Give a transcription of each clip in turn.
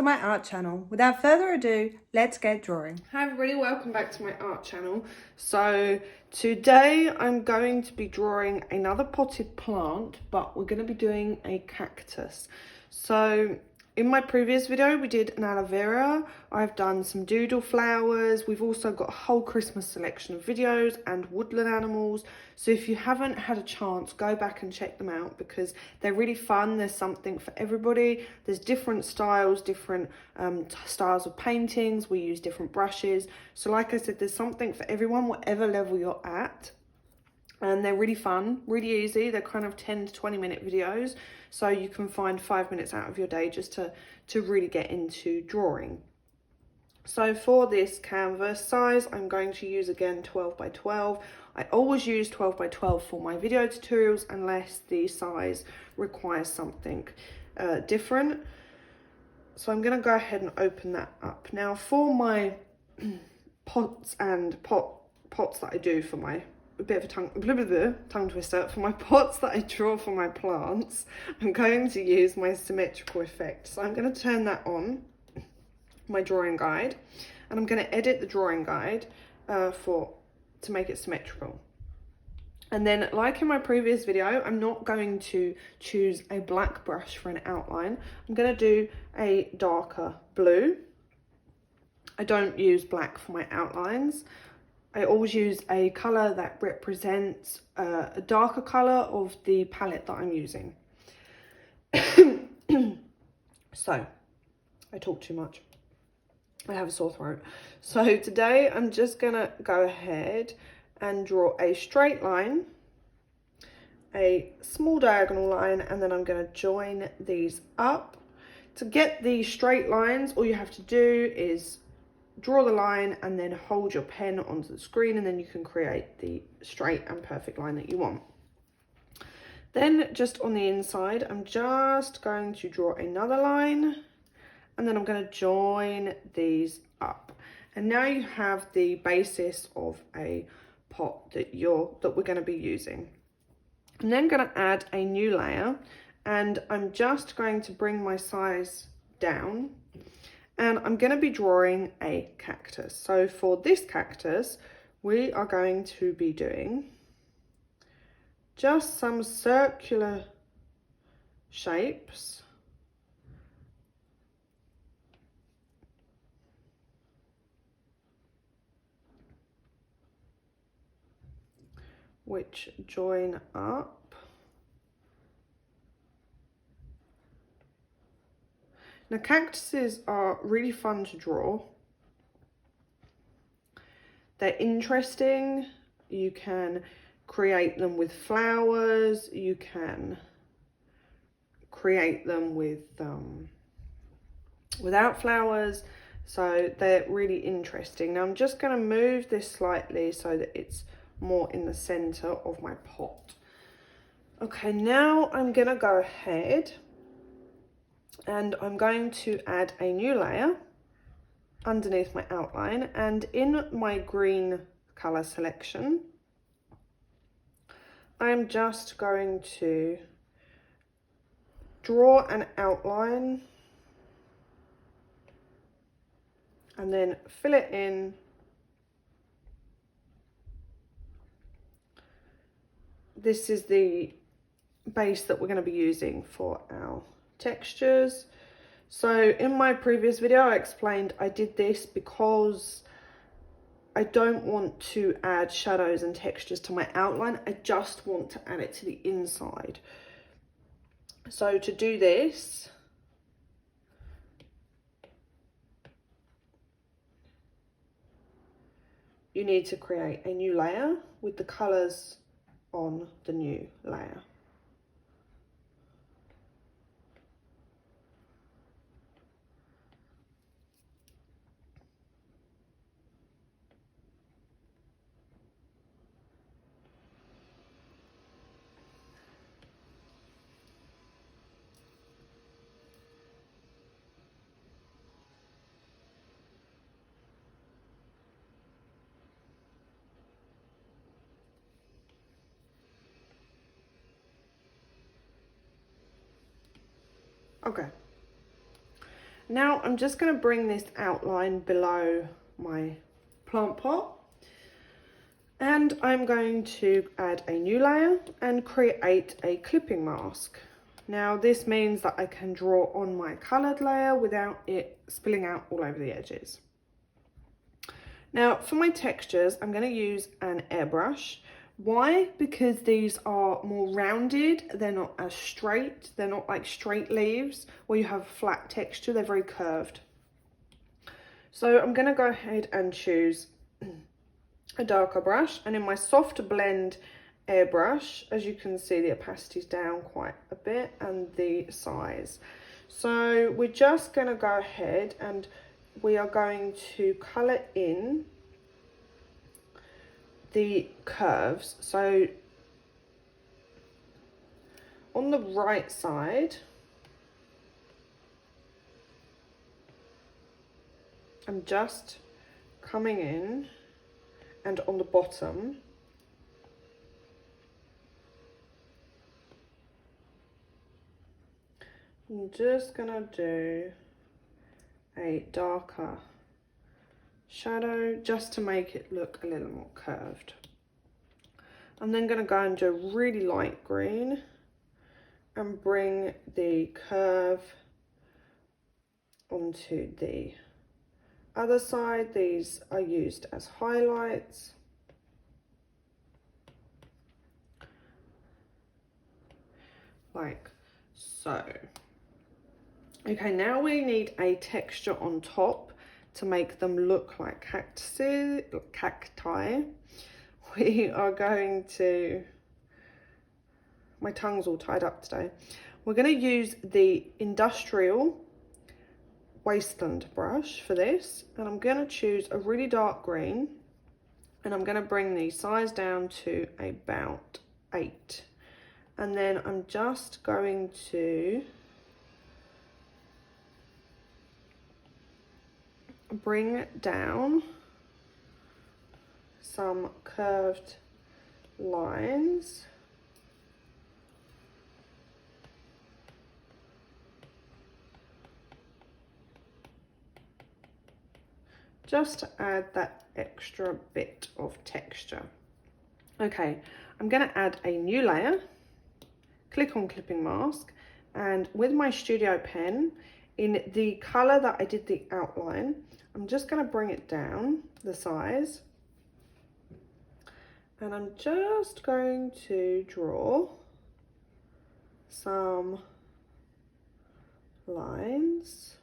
to my art channel. Without further ado, let's get drawing. Hi everybody, welcome back to my art channel. So today I'm going to be drawing another potted plant, but we're going to be doing a cactus. So in my previous video we did an aloe vera, I've done some doodle flowers, we've also got a whole Christmas selection of videos and woodland animals. So if you haven't had a chance, go back and check them out because they're really fun. There's something for everybody. There's different styles, different styles of paintings. We use different brushes. So like I said, there's something for everyone, whatever level you're at. And they're really fun, really easy. They're kind of 10 to 20 minute videos. So you can find 5 minutes out of your day just to really get into drawing. So for this canvas size, I'm going to use again 12 by 12. I always use 12 by 12 for my video tutorials unless the size requires something different. So I'm going to go ahead and open that up. Now for my pots that I do for my tongue twister, for my pots that I draw for my plants, I'm going to use my symmetrical effect. So I'm going to turn that on, my drawing guide, and I'm going to edit the drawing guide to make it symmetrical. And then, like in my previous video, I'm not going to choose a black brush for an outline. I'm going to do a darker blue. I don't use black for my outlines. I always use a colour that represents a darker colour of the palette that I'm using. So, I talk too much. I have a sore throat. So today I'm just going to go ahead and draw a straight line, a small diagonal line, and then I'm going to join these up. To get the straight lines, all you have to do is draw the line and then hold your pen onto the screen, and then you can create the straight and perfect line that you want. Then just on the inside, I'm just going to draw another line, and then I'm going to join these up. And now you have the basis of a pot that we're going to be using. I'm then going to add a new layer, and I'm just going to bring my size down. And I'm going to be drawing a cactus. So for this cactus, we are going to be doing just some circular shapes. Which join up. Now cactuses are really fun to draw. They're interesting. You can create them with flowers. You can create them with without flowers. So they're really interesting. Now I'm just going to move this slightly so that it's more in the center of my pot. Okay, now I'm going to go ahead and I'm going to add a new layer underneath my outline, and in my green color selection I'm just going to draw an outline and then fill it in. This is the base that we're going to be using for our textures. So in my previous video I explained I did this because I don't want to add shadows and textures to my outline. I just want to add it to the inside. So to do this, you need to create a new layer with the colours on the new layer. Okay. Now I'm just going to bring this outline below my plant pot, and I'm going to add a new layer and create a clipping mask. Now this means that I can draw on my coloured layer without it spilling out all over the edges. Now for my textures, I'm going to use an airbrush. Why? Because these are more rounded, they're not as straight, they're not like straight leaves where you have flat texture, they're very curved. So I'm going to go ahead and choose a darker brush, and in my soft blend airbrush, as you can see, the opacity is down quite a bit and the size. So we're just going to go ahead and we are going to colour in the curves. So on the right side, I'm just coming in, and on the bottom I'm just gonna do a darker shadow just to make it look a little more curved. I'm then gonna go and do a really light green and bring the curve onto the other side. These are used as highlights. Like so. Okay, now we need a texture on top to make them look like cacti. We are going to, my tongue's all tied up today. We're going to use the industrial wasteland brush for this, and I'm going to choose a really dark green, and I'm going to bring the size down to about 8. And then I'm just going to bring down some curved lines. Just to add that extra bit of texture. Okay, I'm going to add a new layer, click on clipping mask, and with my studio pen, in the colour that I did the outline, I'm just going to bring it down the size, and I'm just going to draw some lines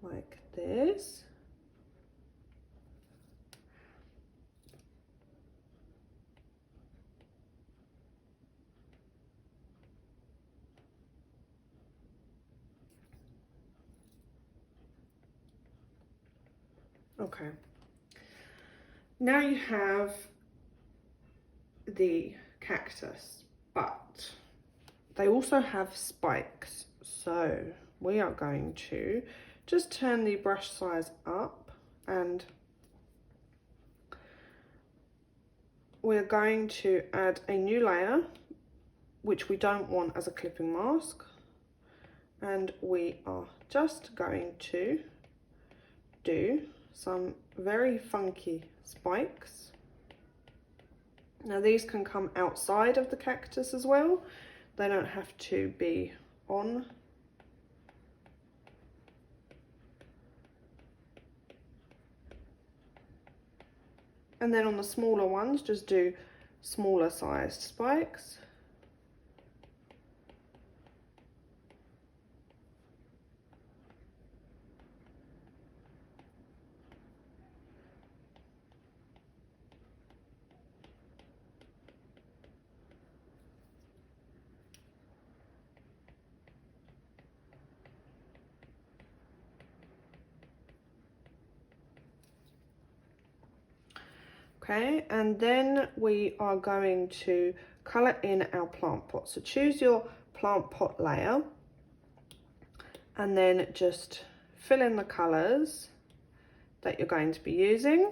like this. Okay, now you have the cactus, but they also have spikes, so we are going to just turn the brush size up, and we're going to add a new layer which we don't want as a clipping mask, and we are just going to do some very funky spikes. Now these can come outside of the cactus as well, they don't have to be on. And then on the smaller ones, just do smaller sized spikes. Okay, and then we are going to colour in our plant pot. So choose your plant pot layer and then just fill in the colours that you're going to be using.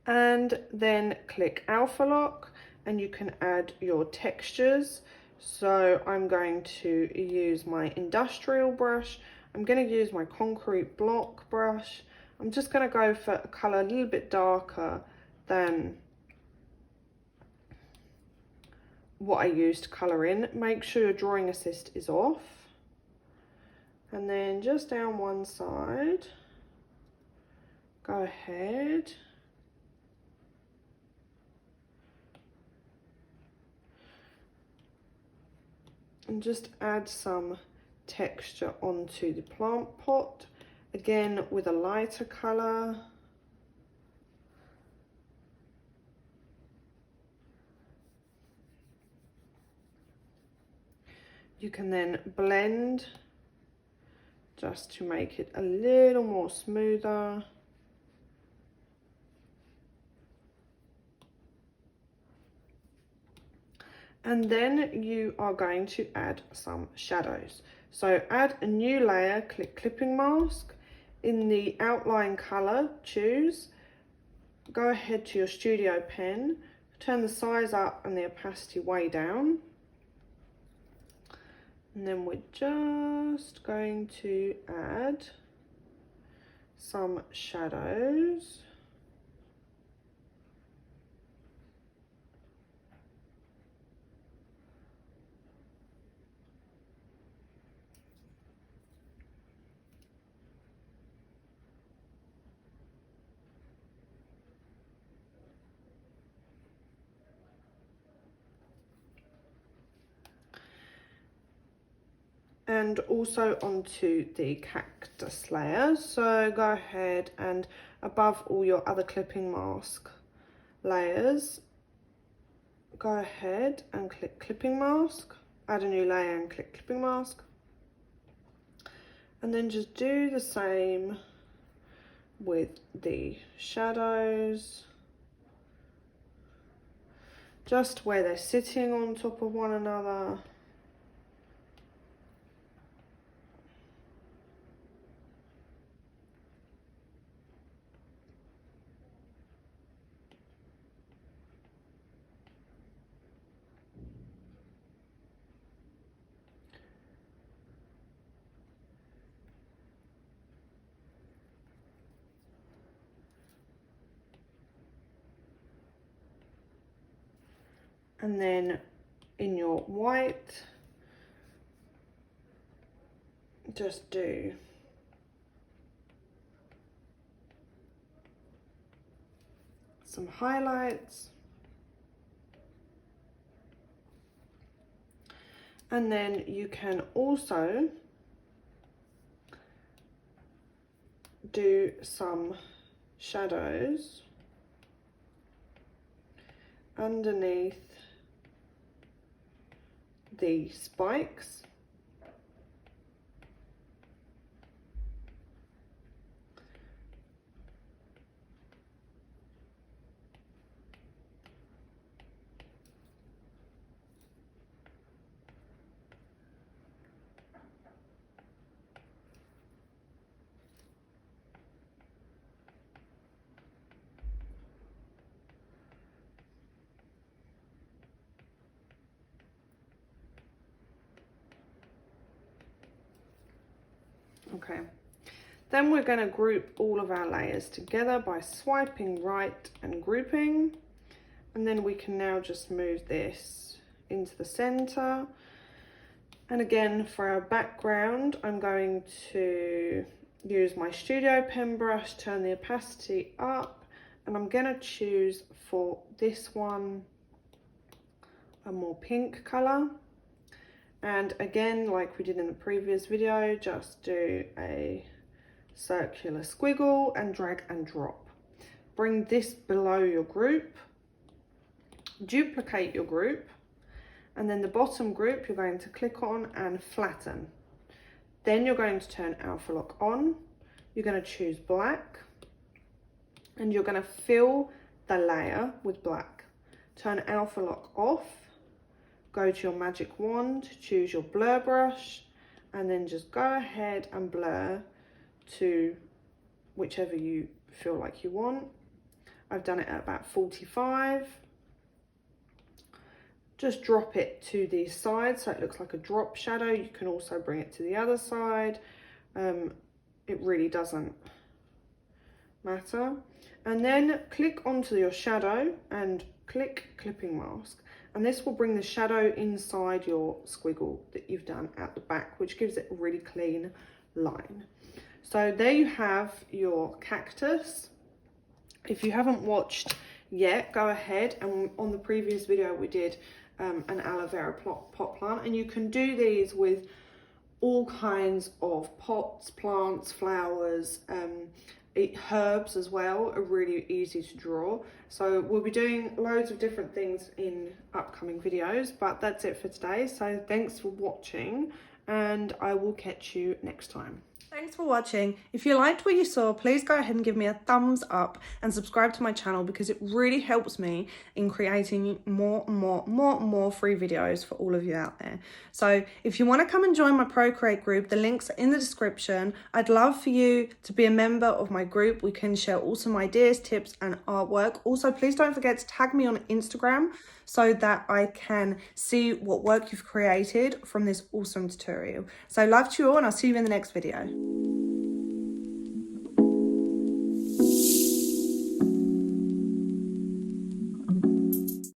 And then click Alpha Lock and you can add your textures. So I'm going to use my industrial brush. I'm going to use my concrete block brush. I'm just going to go for a colour a little bit darker than what I used to colour in. Make sure your drawing assist is off. And then just down one side, go ahead and just add some texture onto the plant pot, again with a lighter colour. You can then blend just to make it a little more smoother. And then you are going to add some shadows. So add a new layer, click clipping mask. In the outline colour, choose. Go ahead to your studio pen, turn the size up and the opacity way down. And then we're just going to add some shadows. And also onto the cactus layer. So go ahead and above all your other clipping mask layers, go ahead and click clipping mask, add a new layer and click clipping mask. And then just do the same with the shadows, just where they're sitting on top of one another. And then in your white, just do some highlights. And then you can also do some shadows underneath the spikes. Okay, then we're going to group all of our layers together by swiping right and grouping, and then we can now just move this into the center. And again, for our background, I'm going to use my studio pen brush, turn the opacity up, and I'm going to choose for this one a more pink color. And again, like we did in the previous video, just do a circular squiggle and drag and drop. Bring this below your group, duplicate your group, and then the bottom group you're going to click on and flatten. Then you're going to turn alpha lock on, you're going to choose black, and you're going to fill the layer with black. Turn alpha lock off, go to your magic wand, choose your blur brush, and then just go ahead and blur to whichever you feel like you want. I've done it at about 45. just drop it to the side so it looks like a drop shadow. You can also bring it to the other side. It really doesn't matter. And then click onto your shadow and click clipping mask. And this will bring the shadow inside your squiggle that you've done at the back, which gives it a really clean line. So there you have your cactus. If you haven't watched yet, go ahead, and on the previous video we did an aloe vera pot plant, and you can do these with all kinds of pots, plants, flowers, herbs as well are really easy to draw. So we'll be doing loads of different things in upcoming videos, but that's it for today. So thanks for watching, and I will catch you next time. Thanks for watching. If you liked what you saw, please go ahead and give me a thumbs up and subscribe to my channel, because it really helps me in creating more free videos for all of you out there. So if you want to come and join my Procreate group, the links are in the description. I'd love for you to be a member of my group. We can share awesome ideas, tips and artwork. Also, please don't forget to tag me on Instagram so that I can see what work you've created from this awesome tutorial. So love to you all, and I'll see you in the next video.